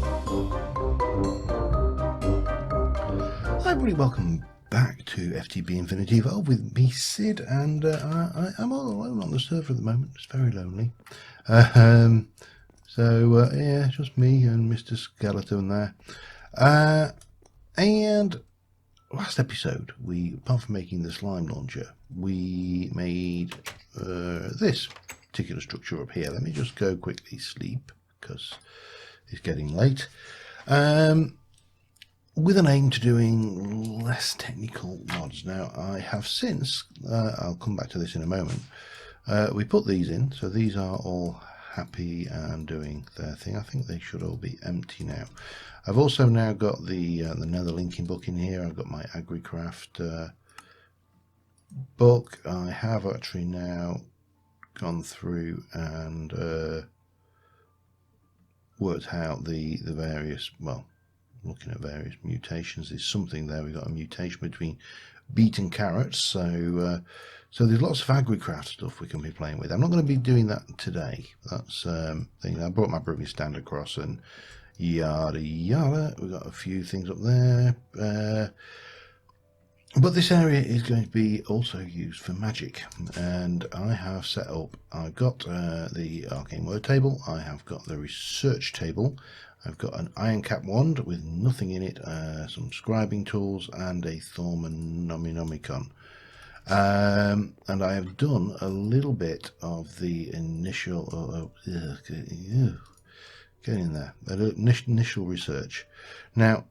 Hi everybody, welcome back to FTB Infinity Evolve with me, Sid, and I'm all alone on the server at the moment. It's very lonely. Yeah, just me and Mr. Skeleton there. And last episode, apart from making the slime launcher, we made this particular structure up here. Let me just go quickly sleep because it's getting late. With an aim to doing less technical mods. Now, I have since, I'll come back to this in a moment, we put these in, so these are all happy and doing their thing. I think they should all be empty now. I've also now got the nether linking book in here. I've got my AgriCraft book. I have actually now gone through and worked out the various, well, looking at various mutations. There's something there. We've got a mutation between beet and carrots. So there's lots of AgriCraft stuff we can be playing with. I'm not going to be doing that today. That's thing. I brought my brewing stand across and yada yada. We've got a few things up there. But this area is going to be also used for magic, and I have set up, I've got the arcane word table, I have got the research table, I've got an iron cap wand with nothing in it, some scribing tools, and a Thormonomicon. And I have done a little bit of the initial, get in there, initial research. Now,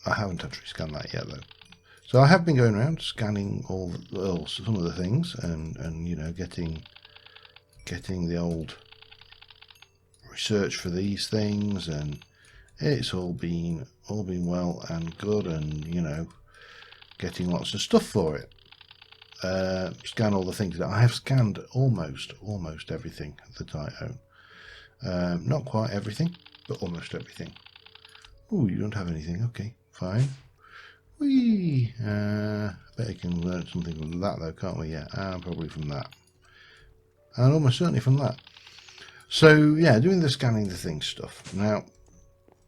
I haven't actually scanned that yet though. So I have been going around scanning some of the things and you know, getting the old research for these things, and it's all been well and good, and you know, getting lots of stuff for it. Scan all the things that I have scanned, almost everything that I own. Not quite everything, but almost everything. Oh, you don't have anything. Okay, fine. Whee! Bet you can learn something from that though, can't we? Yeah, probably from that. And almost certainly from that. So yeah, doing the scanning the things stuff. Now,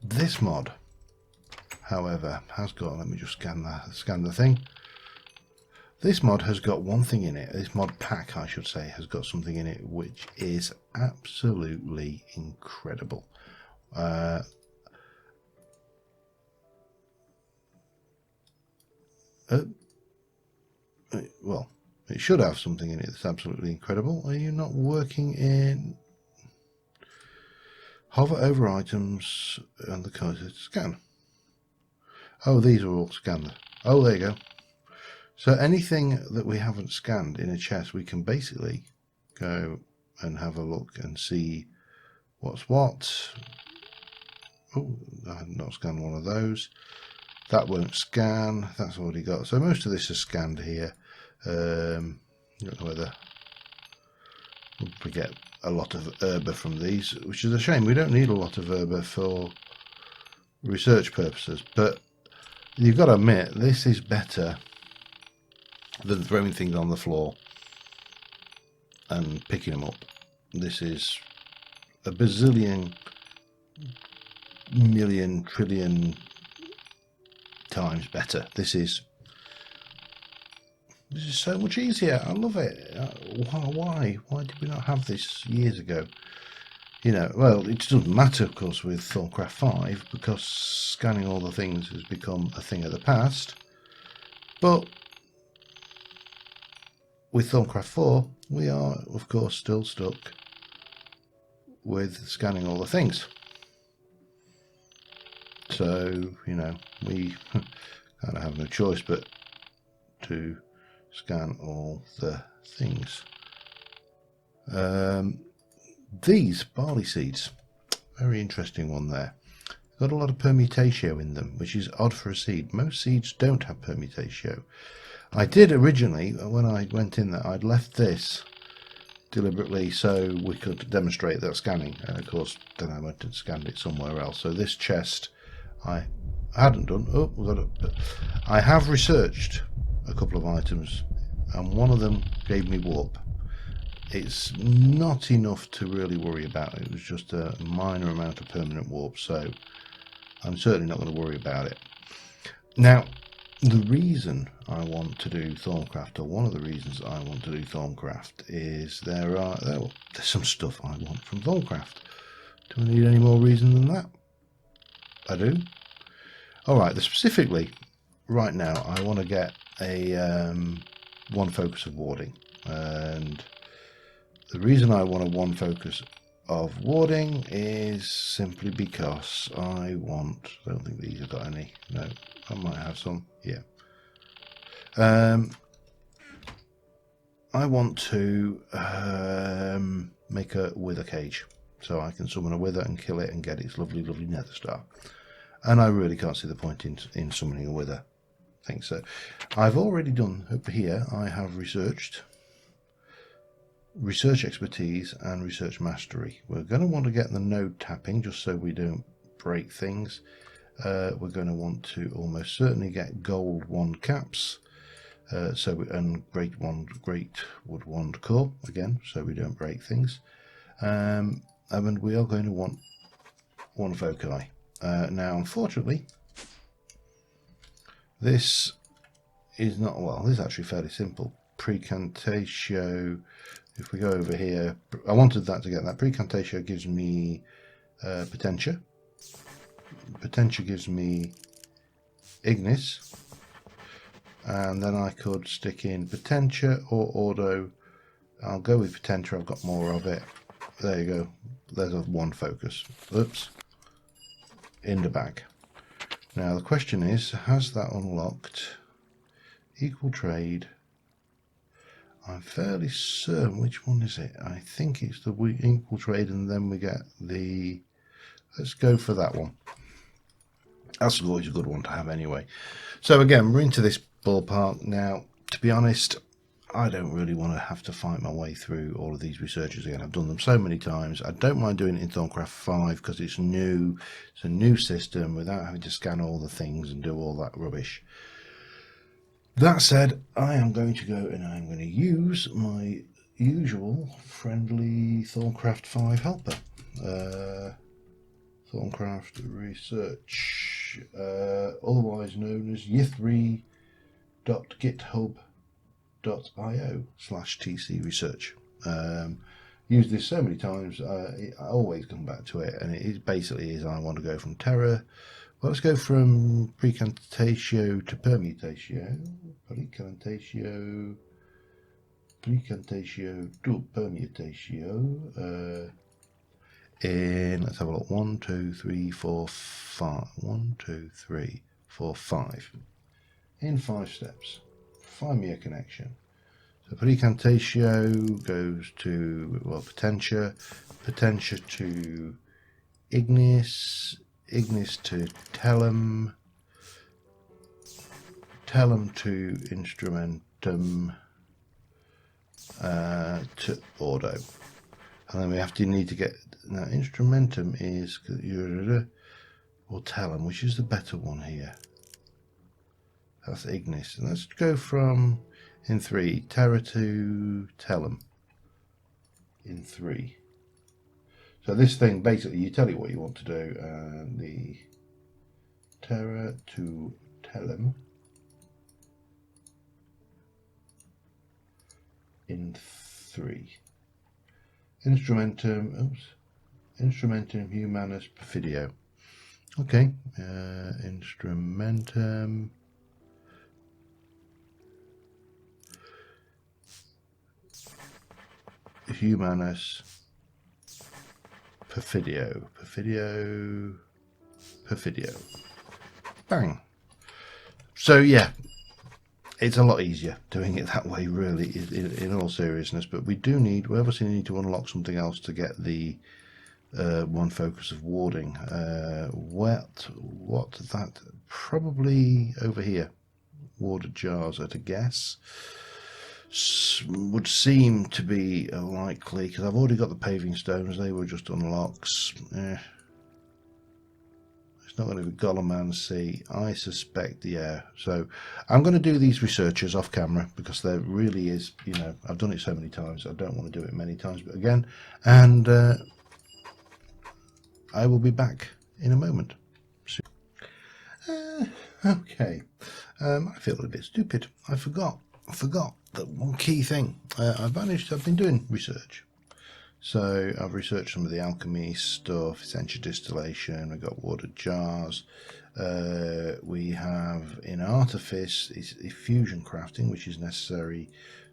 this mod, however, has got, let me just scan the thing. This mod has got one thing in it. This mod pack, I should say, has got something in it which is absolutely incredible. Well, it should have something in it that's absolutely incredible. Are you not working in? Hover over items and the cursor to scan. Oh, these are all scanned. Oh, there you go. So anything that we haven't scanned in a chest, we can basically go and have a look and see what's what. Oh, I had not scanned one of those. That won't scan. That's already got. So most of this is scanned here. I don't know whether we get a lot of herba from these, which is a shame. We don't need a lot of herba for research purposes, but you've got to admit this is better than throwing things on the floor and picking them up. This is a bazillion, million, trillion times better. This is so much easier. I love it. Why did we not have this years ago? You know, well, it doesn't matter, of course, with Thorncraft 5 because scanning all the things has become a thing of the past. But with Thorncraft 4, we are, of course, still stuck with scanning all the things. So, you know, we kind of have no choice but to scan all the things. These barley seeds, very interesting one there. Got a lot of permutatio in them, which is odd for a seed. Most seeds don't have permutatio. I did originally, when I went in there, I'd left this deliberately so we could demonstrate that scanning. And of course, then I went and scanned it somewhere else. So this chest I hadn't done. Oh, we got it. But I have researched a couple of items, and one of them gave me warp. it's not enough to really worry about. It was just a minor amount of permanent warp, so I'm certainly not going to worry about it. Now, the reason I want to do Thorncraft, or one of the reasons I want to do Thorncraft, is there's some stuff I want from Thorncraft. Do I need any more reason than that? I do. Alright, specifically, right now, I want to get a one focus of warding. And the reason I want a one focus of warding is simply because I don't think these have got any. No, I might have some. Yeah. I want to make a wither cage, so I can summon a wither and kill it and get its lovely, lovely nether star. And I really can't see the point in summoning a wither. I think so. I've already done over here. I have research expertise and research mastery. We're going to want to get the node tapping just so we don't break things. We're going to want to almost certainly get gold wand caps, and great wood wand core again, so we don't break things. And we are going to want one foci. Now, unfortunately, this is not, well, this is actually fairly simple. Precantatio. If we go over here, I wanted that to get that. Precantatio gives me Potentia. Potentia gives me Ignis. And then I could stick in Potentia or Ordo. I'll go with Potentia, I've got more of it. There you go. There's a one focus. Oops. In the bag. Now the question is, has that unlocked equal trade? I'm fairly certain. Which one is it? I think it's the equal trade, and then we get the... Let's go for that one. That's always a good one to have anyway. So again, we're into this ballpark now. To be honest, I don't really want to have to fight my way through all of these researches again. I've done them so many times. I don't mind doing it in Thorncraft 5 because it's new. It's a new system without having to scan all the things and do all that rubbish. That said, I am going to go and I'm going to use my usual friendly Thorncraft 5 helper. Thorncraft Research, otherwise known as yithri.github.io/TC Research. Used this so many times, I always come back to it, and it basically is I want to go from Terra. Well, let's go from Precantatio to Permutatio. Precantatio to Permutatio. Let's have a look. 1, 2, 3, 4, 5. 1, 2, 3, 4, 5. In 5 steps. Find me a connection. So Precantatio goes to, well, Potentia. Potentia to Ignis. Ignis to Tellum. Tellum to Instrumentum. To Ordo. And then we need to get, now Instrumentum is, or Tellum, which is the better one here? That's Ignis. And let's go from, in 3, Terra to Tellum. In 3. So this thing, basically, you tell it what you want to do, and the Terra to Tellum in 3. Instrumentum Humanus Perfidio. Okay, Instrumentum Humanus Perfidio. Bang. So yeah, it's a lot easier doing it that way, really, in all seriousness. But we obviously need to unlock something else to get the one focus of warding. What that, probably over here. Warded jars at a guess. Would seem to be likely, because I've already got the paving stones. They were just unlocks. It's not going to be Goleman C. I suspect, yeah. So I'm going to do these researches off camera because there really is, you know, I've done it so many times. I don't want to do it many times, but again, and I will be back in a moment. Okay, I feel a bit stupid. I forgot that one key thing. I've been doing research. So I've researched some of the alchemy stuff, essential distillation, we've got water jars. We have in artifice is effusion crafting, which is necessary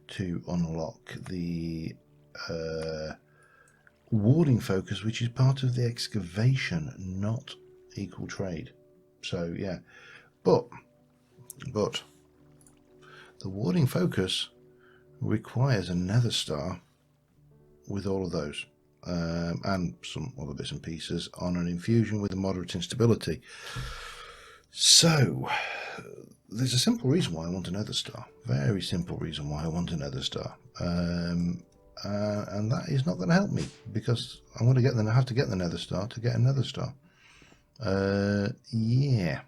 to unlock the warding focus, which is part of the excavation, not equal trade. So yeah, but the warding focus requires a nether star with all of those and some other bits and pieces on an infusion with a moderate instability. So there's a simple reason why I want a nether star, very simple reason why I want a nether star, and that is not going to help me because I'm going to have to get the nether star to get a nether star. Yeah,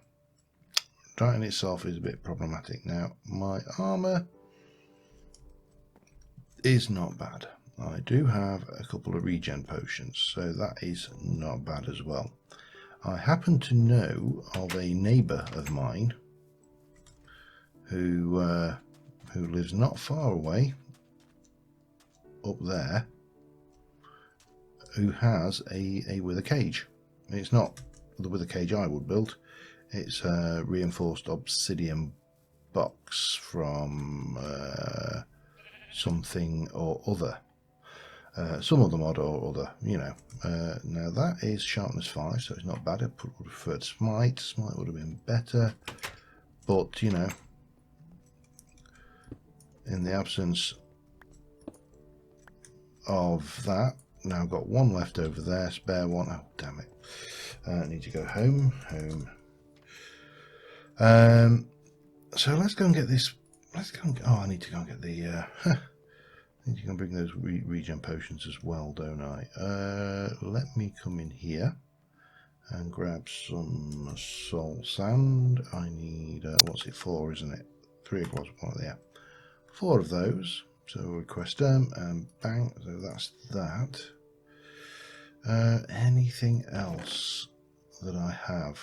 that in itself is a bit problematic. Now my armor is not bad. I do have a couple of regen potions, so that is not bad as well. I happen to know of a neighbour of mine who lives not far away up there, who has a wither cage. It's not the wither cage I would build. It's a reinforced obsidian box from something or other. Some other mod or other, you know. Now that is sharpness 5, so it's not bad. I would have preferred smite. Smite would have been better, but you know, in the absence of that, now I've got one left over there, spare one. Oh damn it! I need to go home. So let's go and get this. Let's go. I need to go and get the. I think you can bring those regen potions as well, don't I? Let me come in here and grab some soul sand. I need, what's it, 4, isn't it? 3 it was, one there. 4 of those. So we'll request them and bang. So that's that. Anything else that I have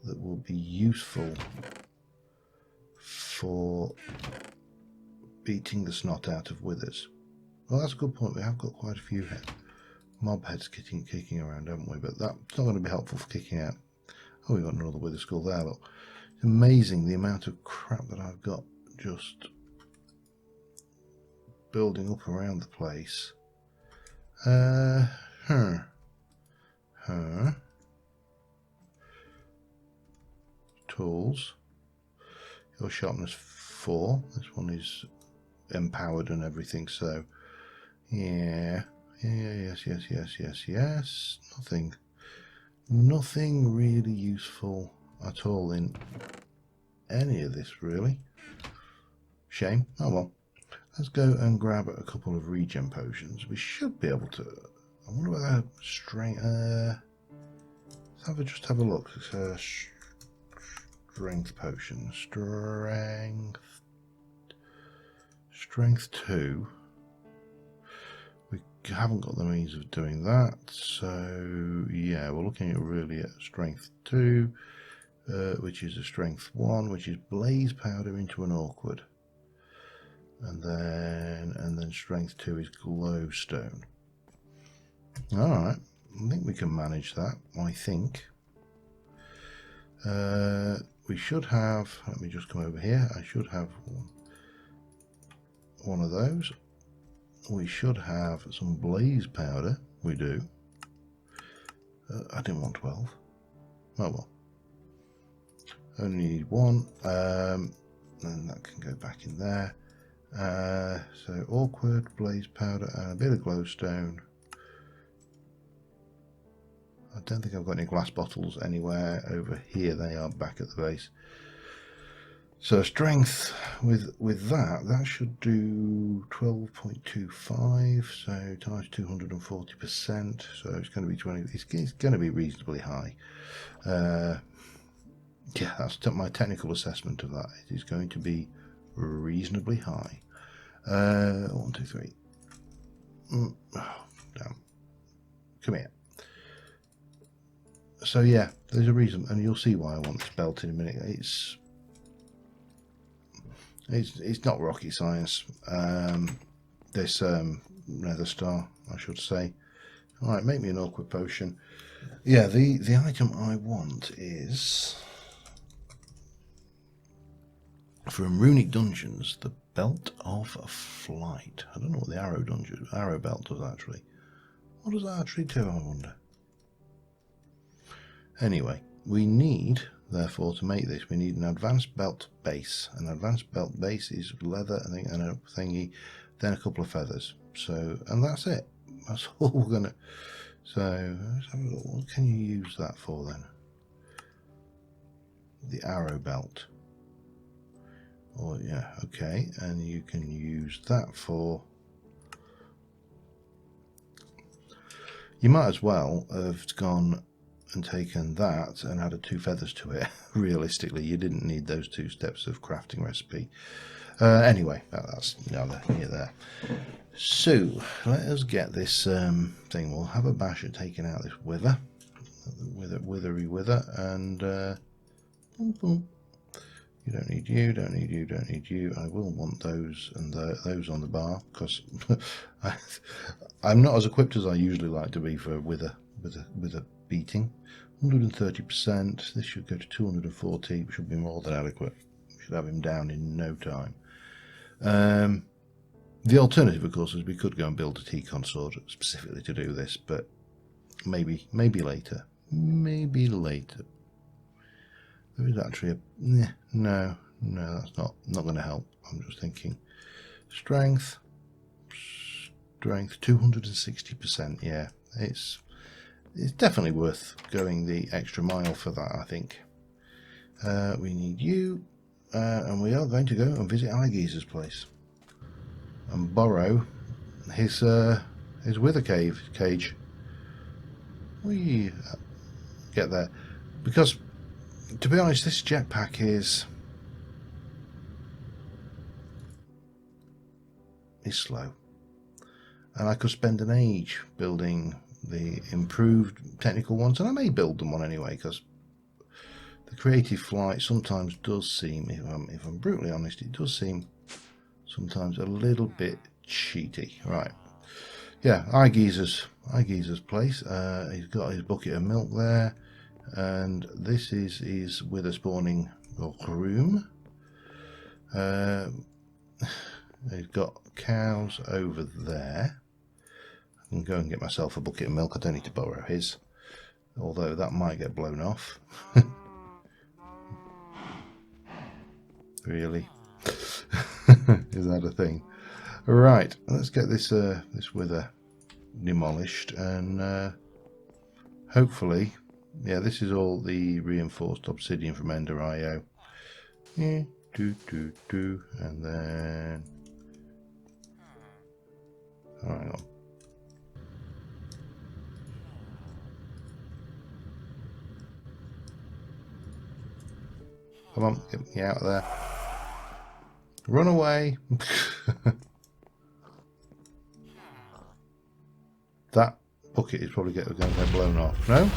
that will be useful for beating the snot out of withers? Well, that's a good point. We have got quite a few mob heads kicking around, haven't we? But that's not going to be helpful for kicking out. Oh, we've got another wither skull there. Look, it's amazing the amount of crap that I've got just building up around the place. Tools. Your sharpness 4. This one is empowered and everything, so yes. Nothing really useful at all in any of this, really. Shame. Oh well. Let's go and grab a couple of regen potions. We should be able to. I wonder whether strength. Just have a look. Strength potion. Strength 2. We haven't got the means of doing that, so yeah, we're looking at strength 2, which is a strength 1, which is blaze powder into an awkward, and then strength 2 is glowstone. All right, I think we can manage that. I think we should have. Let me just come over here. I should have one of those. We should have some blaze powder. We do. I didn't want 12. Oh well. Only need 1. And that can go back in there. So awkward, blaze powder, and a bit of glowstone. I don't think I've got any glass bottles anywhere over here. They are back at the base. So strength with that should do 12.25. So times 240%. So it's going to be 20. It's going to be reasonably high. Yeah, that's my technical assessment of that. It is going to be reasonably high. 1, 2, 3. Oh, damn. Come here. So yeah, there's a reason, and you'll see why I want this belt in a minute. It's not rocket science. This nether star, I should say. All right, make me an awkward potion. Yeah, the item I want is from Runic Dungeons, the Belt of Flight. I don't know what the arrow belt does actually. What does that actually do, I wonder? Anyway, we need, therefore, to make this, we need an advanced belt base. An advanced belt base is leather, I think, and a thingy, then a couple of feathers. So, and that's it. That's all we're gonna. So, let's have a look. What can you use that for then? The arrow belt. Oh yeah, okay, and you can use that for. You might as well have gone and taken that and added 2 feathers to it. Realistically, you didn't need those 2 steps of crafting recipe. Anyway, that's neither here there. So let us get this thing. We'll have a bash at taking out this withery wither, and boom, boom. You don't need you, don't need you, don't need you. I will want those and those on the bar, because I'm not as equipped as I usually like to be for wither beating. 130%. This should go to 240, which should be more than adequate. We should have him down in no time. The alternative, of course, is we could go and build a T-con sword specifically to do this, but maybe later. Maybe later. There is actually a... No, that's not going to help. I'm just thinking. Strength, 260%. Yeah, it's definitely worth going the extra mile for that, I think. We need you, and we are going to go and visit Igeezer's place and borrow his wither cage. We get there, because to be honest, this jetpack is slow, and I could spend an age building the improved technical ones, and I may build them one anyway, because the creative flight sometimes does seem, if I'm brutally honest, it does seem sometimes a little bit cheaty. Right, yeah, Igeezer's place. He's got his bucket of milk there, and this is his wither spawning room. He's got cows over there. I can go and get myself a bucket of milk. I don't need to borrow his, although that might get blown off. Really? Is that a thing? Right, let's get this wither demolished, and hopefully, yeah, this is all the reinforced obsidian from Ender.io. Yeah, and then, oh, hang on. Come on, get me out of there. Run away. That bucket is probably going to get blown off. No?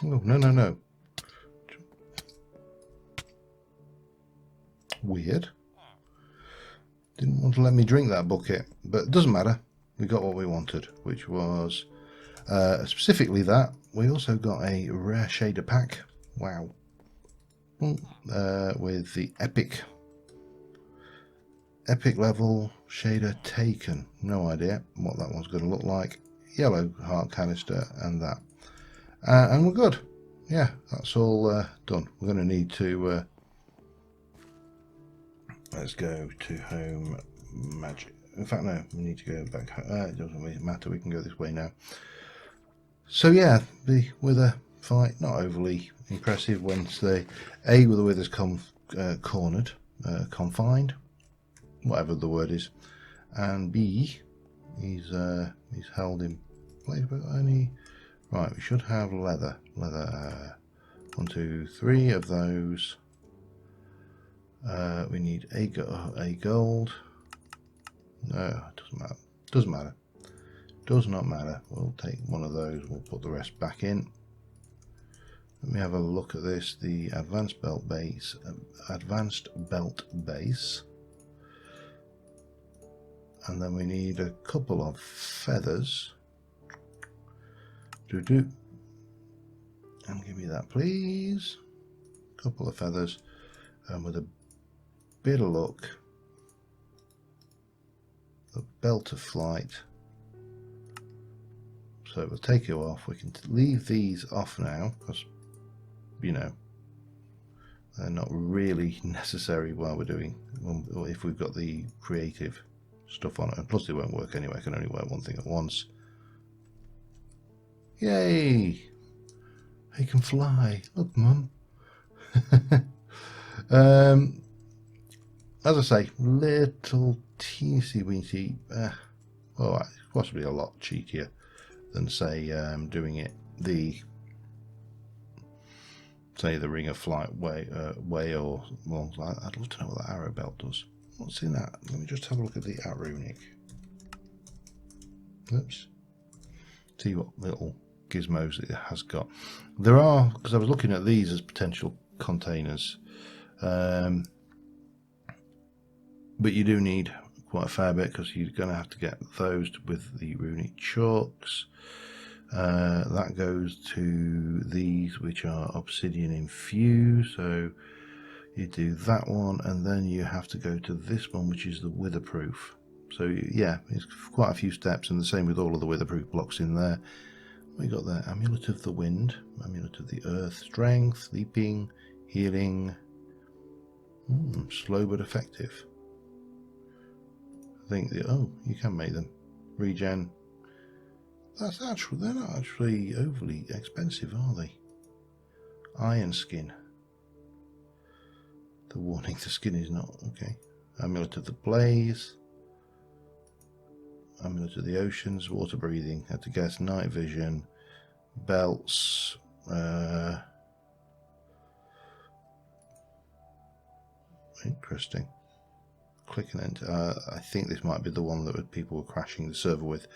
Oh, no. Weird. Didn't want to let me drink that bucket, but it doesn't matter. We got what we wanted, which was specifically that. We also got a rare shader pack. Wow. With the epic level shader taken. No idea what that one's going to look like. yellow heart canister and that. And we're good. Yeah, that's all done. We're going to need to... let's go to home magic. In fact, no, we need to go back. It doesn't really matter. We can go this way now. So yeah, the wither fight, not overly impressive. Once the with the withers cornered, confined, whatever the word is, and B, he's held in place. But only right. We should have leather. 1, 2, 3 of those. We need a gold. No, it doesn't matter. Doesn't matter. Does not matter. We'll take one of those. We'll put the rest back in. Let me have a look at this. The advanced belt base. And then we need a couple of feathers. And give me that, please. Couple of feathers. And with a bit of luck, the belt of flight. So we'll take you off. We can leave these off now because, you know, they're not really necessary while we're doing, or if we've got the creative stuff on it. And plus they won't work anyway. I can only wear one thing at once. Yay! He can fly. Look, Mum. As I say, little teensy weensy, well, possibly a lot cheekier than say doing it the ring of flight way, or well, I'd love to know what that arrow belt does. What's in that? Let me just have a look at the runic. Oops. See what little gizmos it has got. There are, because I was looking at these as potential containers, but you do need quite a fair bit because you're going to have to get those with the runic chalks. That goes to these, which are obsidian infused. So you do that one, and then you have to go to this one, which is the witherproof. So yeah, it's quite a few steps, and the same with all of the witherproof blocks in there. We got the amulet of the wind, amulet of the earth, strength, leaping, healing, slow but effective. I think you can make them regen. That's actually, they're not actually overly expensive, are they? Iron skin. The warning, the skin is not okay. Amulet of the blaze, amulet of the oceans, water breathing. Had to guess. Night vision, belts. Interesting. Click and enter. I think this might be the one that people were crashing the server with.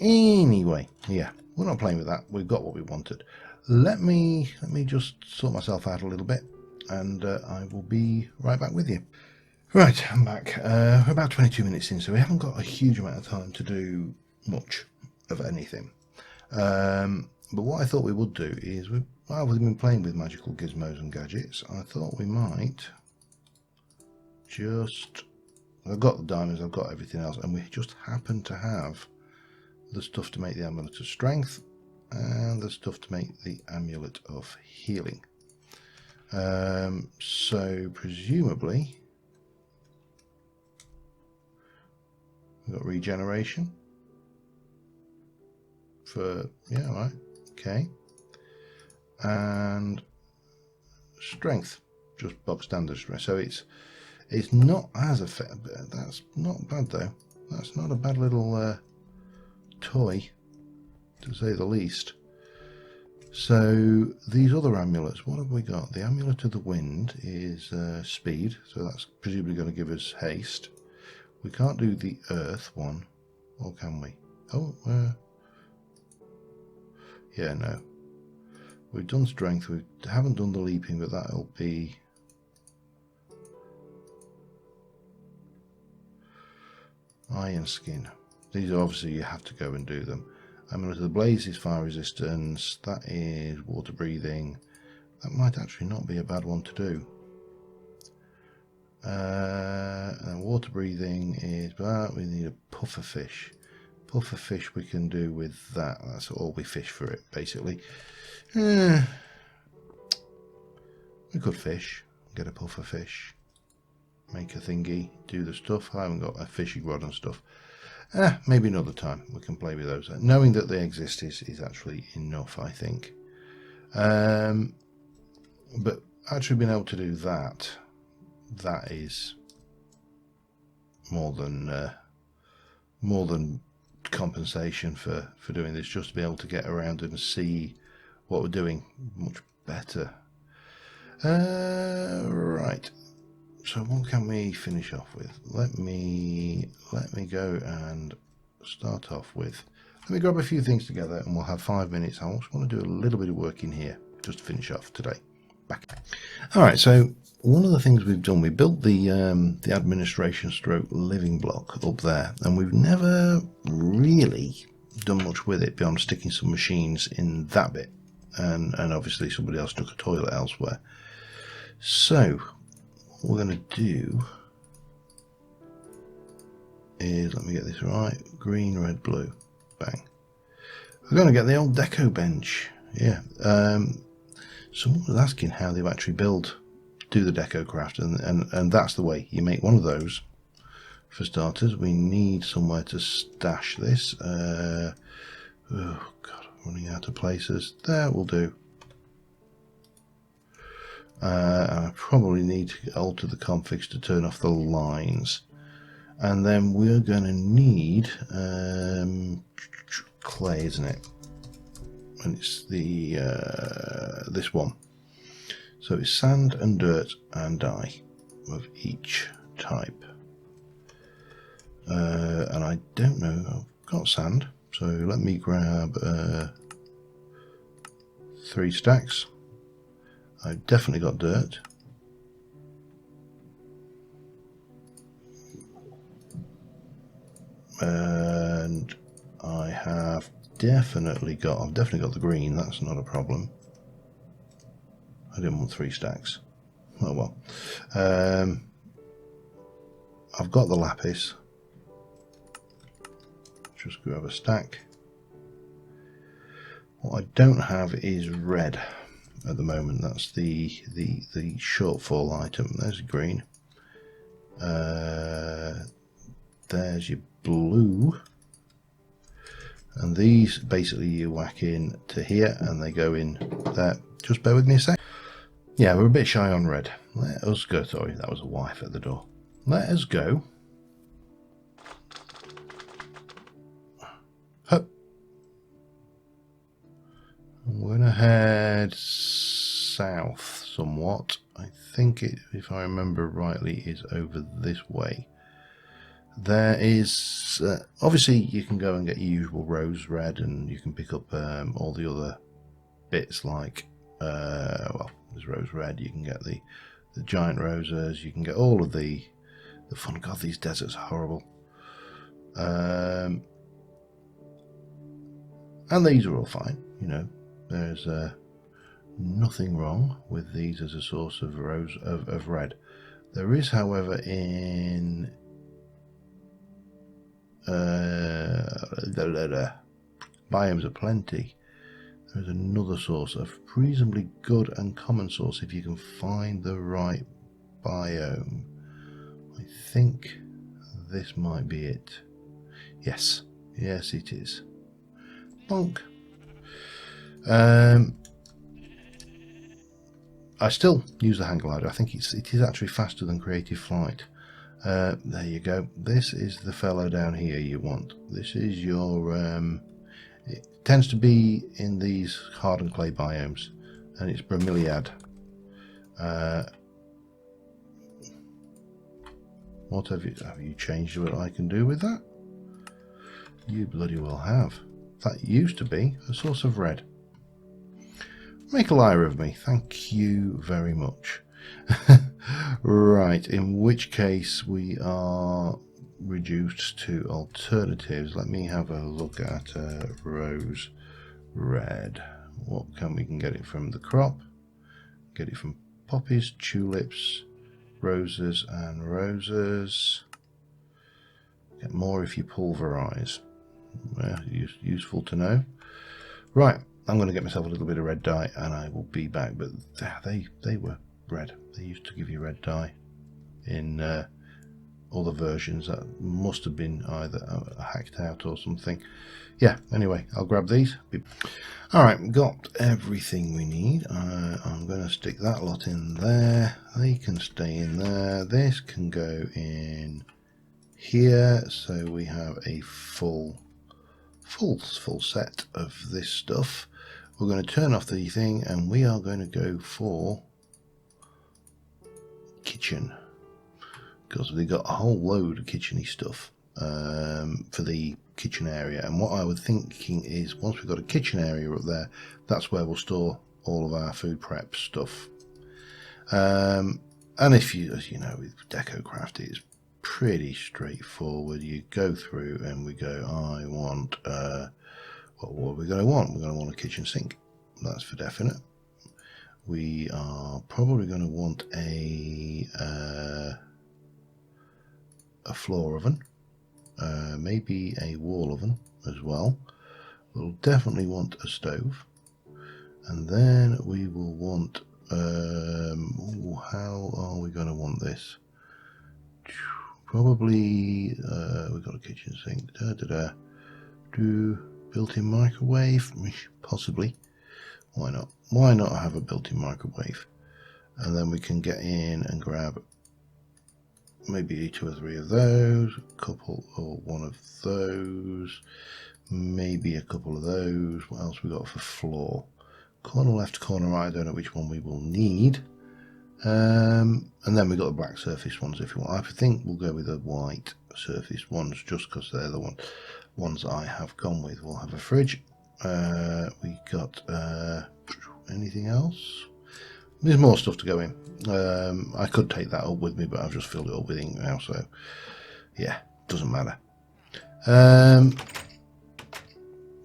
Anyway, yeah, we're not playing with that. We've got what we wanted. Let me just sort myself out a little bit, and I will be right back with you. Right, I'm back. We're about 22 minutes in, so we haven't got a huge amount of time to do much of anything. But what I thought we would do is, while we've been playing with magical gizmos and gadgets, I thought we might just... I've got the diamonds, I've got everything else, and we just happen to have the stuff to make the amulet of strength and the stuff to make the amulet of healing. So presumably we've got regeneration for, yeah, right, okay, and strength, just bog standard strength. So it's not as effective. That's not bad though. That's not a bad little toy, to say the least. So these other amulets, what have we got? The amulet of the wind is speed, so that's presumably going to give us haste. We can't do the earth one, or can we? Oh, yeah, no. We've done strength, we haven't done the leaping, but that'll be... Iron skin. These are obviously, you have to go and do them. Amulet of the blaze is fire resistance, that is water breathing. That might actually not be a bad one to do. And water breathing is, but we need a puffer fish. Puffer fish we can do with that. That's all we fish for it, basically. We could fish, get a puffer fish, make a thingy, do the stuff. I haven't got a fishing rod and stuff. Maybe another time we can play with those. Knowing that they exist is actually enough, I think. But actually being able to do that, that is more than compensation for doing this. Just to be able to get around and see what we're doing much better. Right. So what can we finish off with? Let me go and start off with. Let me grab a few things together, and we'll have 5 minutes. I just want to do a little bit of work in here just to finish off today. Back. All right. So one of the things we've done, we built the administration stroke living block up there, and we've never really done much with it beyond sticking some machines in that bit, and obviously somebody else took a toilet elsewhere. So what we're going to do is, let me get this right, green, red, blue, bang. We're going to get the old deco bench. Yeah. Someone was asking how they actually do the deco craft, and that's the way you make one of those. For starters, we need somewhere to stash this. Oh god, I'm running out of places. There will do. I probably need to alter the configs to turn off the lines, and then we're going to need clay, isn't it? And it's the this one. So it's sand and dirt and dye of each type. And I don't know, I've got sand, so let me grab 3 stacks. I've definitely got dirt. And I have definitely got the green, that's not a problem. I didn't want 3 stacks. Oh well. I've got the lapis. Just grab a stack. What I don't have is red at the moment. That's the shortfall item. There's green. There's your blue. And these basically you whack in to here and they go in there. Just bear with me a sec. Yeah, we're a bit shy on red. Let us go. Sorry, that was a wife at the door. Let us go. Hup. I'm going to head south somewhat. I think it, if I remember rightly, is over this way. There is, obviously you can go and get your usual rose red, and you can pick up all the other bits like, well, there's rose red, you can get the giant roses, you can get all of the fun. God, these deserts are horrible. And these are all fine, you know, there's nothing wrong with these as a source of of red. There is, however, in biomes aplenty, there's another source, a reasonably good and common source if you can find the right biome. I think this might be it. Yes, yes it is. Bonk. I still use the hang glider. I think it is actually faster than Creative Flight. There you go. This is the fellow down here you want. This is your it tends to be in these hard and clay biomes, and it's bromeliad. What have you changed what I can do with that? You bloody well have. That used to be a source of red. Make a liar of me. Thank you very much. Right, in which case we are reduced to alternatives. Let me have a look at rose red. What we can get it from the crop, get it from poppies, tulips, roses and roses. Get more if you pulverize. Useful to know. Right, I'm going to get myself a little bit of red dye and I will be back. But they were red. They used to give you red dye in other versions. That must have been either hacked out or something. Yeah, anyway, I'll grab these. Alright, got everything we need. I'm going to stick that lot in there. They can stay in there. This can go in here. So we have a full set of this stuff. We're going to turn off the thing and we are going to go for kitchen, because we got a whole load of kitcheny stuff for the kitchen area. And what I was thinking is, once we've got a kitchen area up there, that's where we'll store all of our food prep stuff. And if you, as you know, with DecoCraft, it's pretty straightforward. You go through and we go, I want what are we going to want? We're going to want a kitchen sink. That's for definite. We are probably going to want a floor oven, maybe a wall oven as well. We'll definitely want a stove, and then we will want how are we going to want this? Probably we've got a kitchen sink, do built-in microwave, possibly. Why not? Why not have a built-in microwave? And then we can get in and grab maybe 2 or 3 of those, a couple or one of those, maybe a couple of those. What else we got for floor? Corner left, corner right. I don't know which one we will need. And then we've got the black surface ones if you want. I think we'll go with the white surface ones just because they're the ones I have gone with. We'll have a fridge. We got anything else? There's more stuff to go in. I could take that up with me, but I've just filled it up with ink now, so yeah, doesn't matter.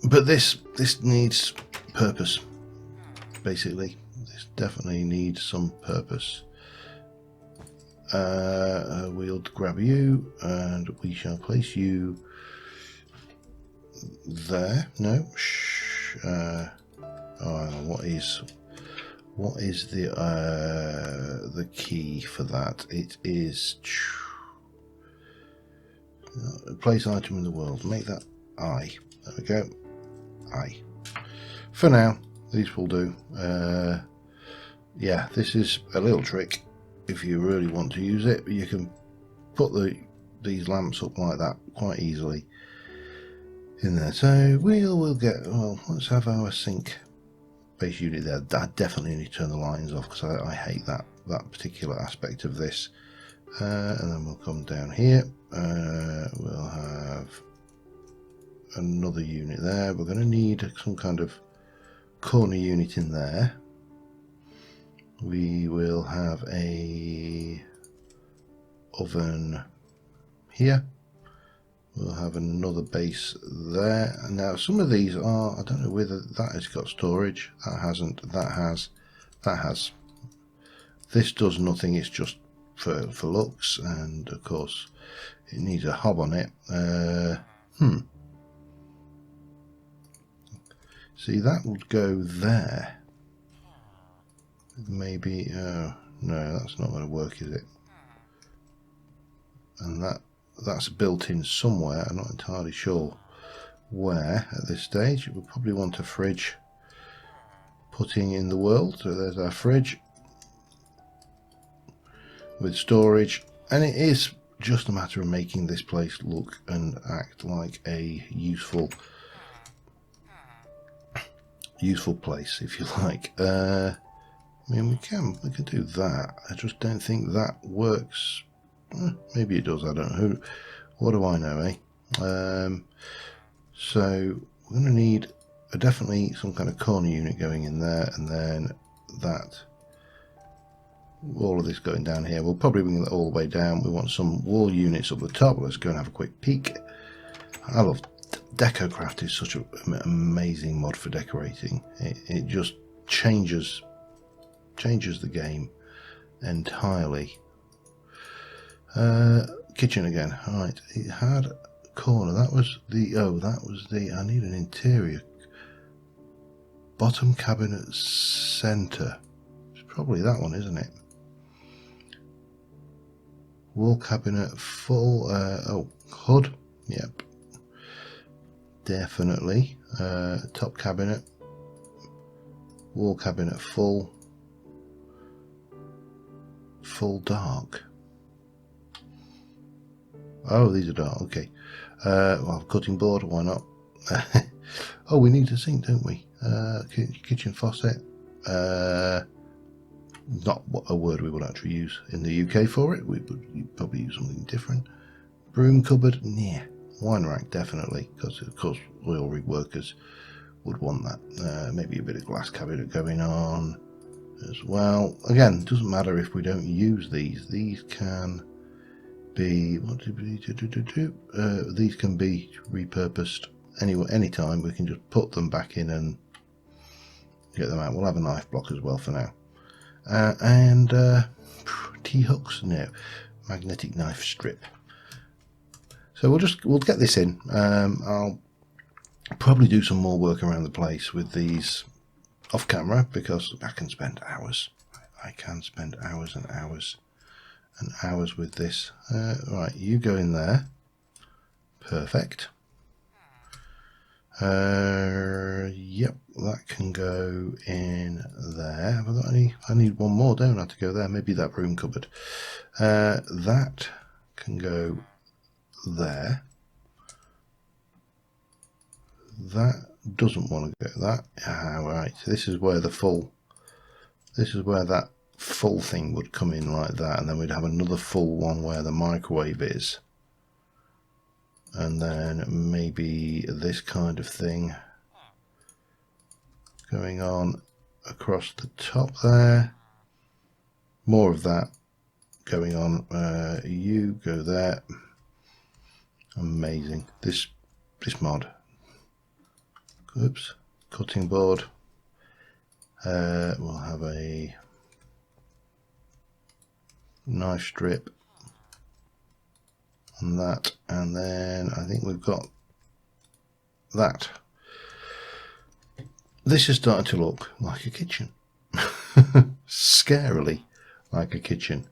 But this needs purpose, basically. This definitely needs some purpose. We'll grab you and we shall place you there. No, what is the key for that? It is place item in the world. Make that I. There we go. I. For now, these will do. Yeah, this is a little trick. If you really want to use it, you can put these lamps up like that quite easily in there. So we'll get, well, let's have our sink base unit there. I definitely need to turn the lines off because I hate that particular aspect of this. And then we'll come down here. We'll have another unit there. We're going to need some kind of corner unit in there. We will have a oven here. We'll have another base there. Now some of these are, I don't know whether that has got storage. That hasn't. That has. That has. This does nothing. It's just for looks, and of course it needs a hob on it. See, that would go there. Maybe, no, that's not going to work, is it? And that's built in somewhere. I'm not entirely sure where at this stage. We'll probably want a fridge putting in the world. So there's our fridge with storage, and it is just a matter of making this place look and act like a useful place, if you like. I mean, we can do that. I just don't think that works. Maybe it does. I don't know. What do I know, eh? So we're going to need definitely some kind of corner unit going in there, and then that. All of this going down here. We'll probably bring that all the way down. We want some wall units up the top. Let's go and have a quick peek. I love DecoCraft. Is such an amazing mod for decorating. It just changes the game entirely. Kitchen again. Right, it had corner. That was the, oh, that was the, I need an interior. Bottom cabinet centre. It's probably that one, isn't it? Wall cabinet full, oh, hood. Yep. Definitely. Top cabinet. Wall cabinet full. Full dark. Oh, these are dark. Okay. Well, cutting board. Why not? Oh, we need a sink, don't we? Kitchen faucet. Not a word we would actually use in the UK for it. We would probably use something different. Broom cupboard. Yeah. Wine rack, definitely, because of course oil rig workers would want that. Maybe a bit of glass cabinet going on as well. Again, it doesn't matter if we don't use these. These can be, what did we do? These can be repurposed anytime. We can just put them back in and get them out. We'll have a knife block as well for now. And T-hooks, no, magnetic knife strip. So we'll get this in. I'll probably do some more work around the place with these off camera, because I can spend hours. I can spend hours and hours and hours with this. Right, you go in there. Perfect. Yep, that can go in there. Have I got any? I need one more, don't I, to go there? Maybe that room cupboard. That can go there. That doesn't want to go that. Right, so this is where the full, this is where that full thing would come in like that, and then we'd have another full one where the microwave is, and then maybe this kind of thing going on across the top there. More of that going on. You go there. Amazing. This mod. Oops. Cutting board. We'll have a knife strip on that, and then I think we've got that. This is starting to look like a kitchen. Scarily like a kitchen.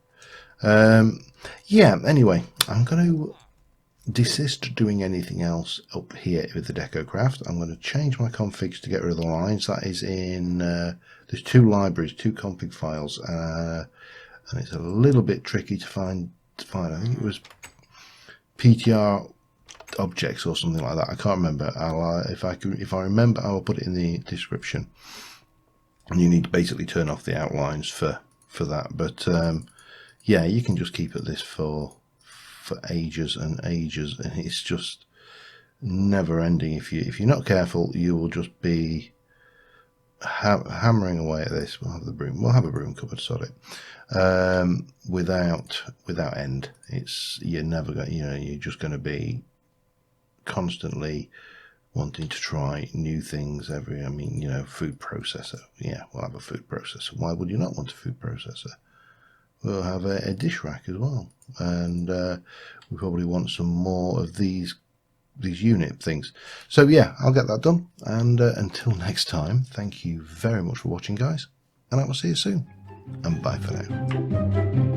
Yeah, anyway, I'm going to desist doing anything else up here with the DecoCraft. I'm going to change my configs to get rid of the lines. That is in, there's two libraries, two config files, and it's a little bit tricky to find. I think it was PTR objects or something like that. I can't remember. I'll, if I remember, I will put it in the description. And you need to basically turn off the outlines for that. But yeah, you can just keep at this for ages and ages, and it's just never ending. If you're not careful, you will just be hammering away at this. We'll have the broom. We'll have a broom cupboard. Sorry, without end. You're never going. You're just going to be constantly wanting to try new things every. I mean, food processor. Yeah, we'll have a food processor. Why would you not want a food processor? We'll have a dish rack as well, and we probably want some more of these unit things. So yeah, I'll get that done, and until next time, thank you very much for watching, guys, and I will see you soon, and bye for now.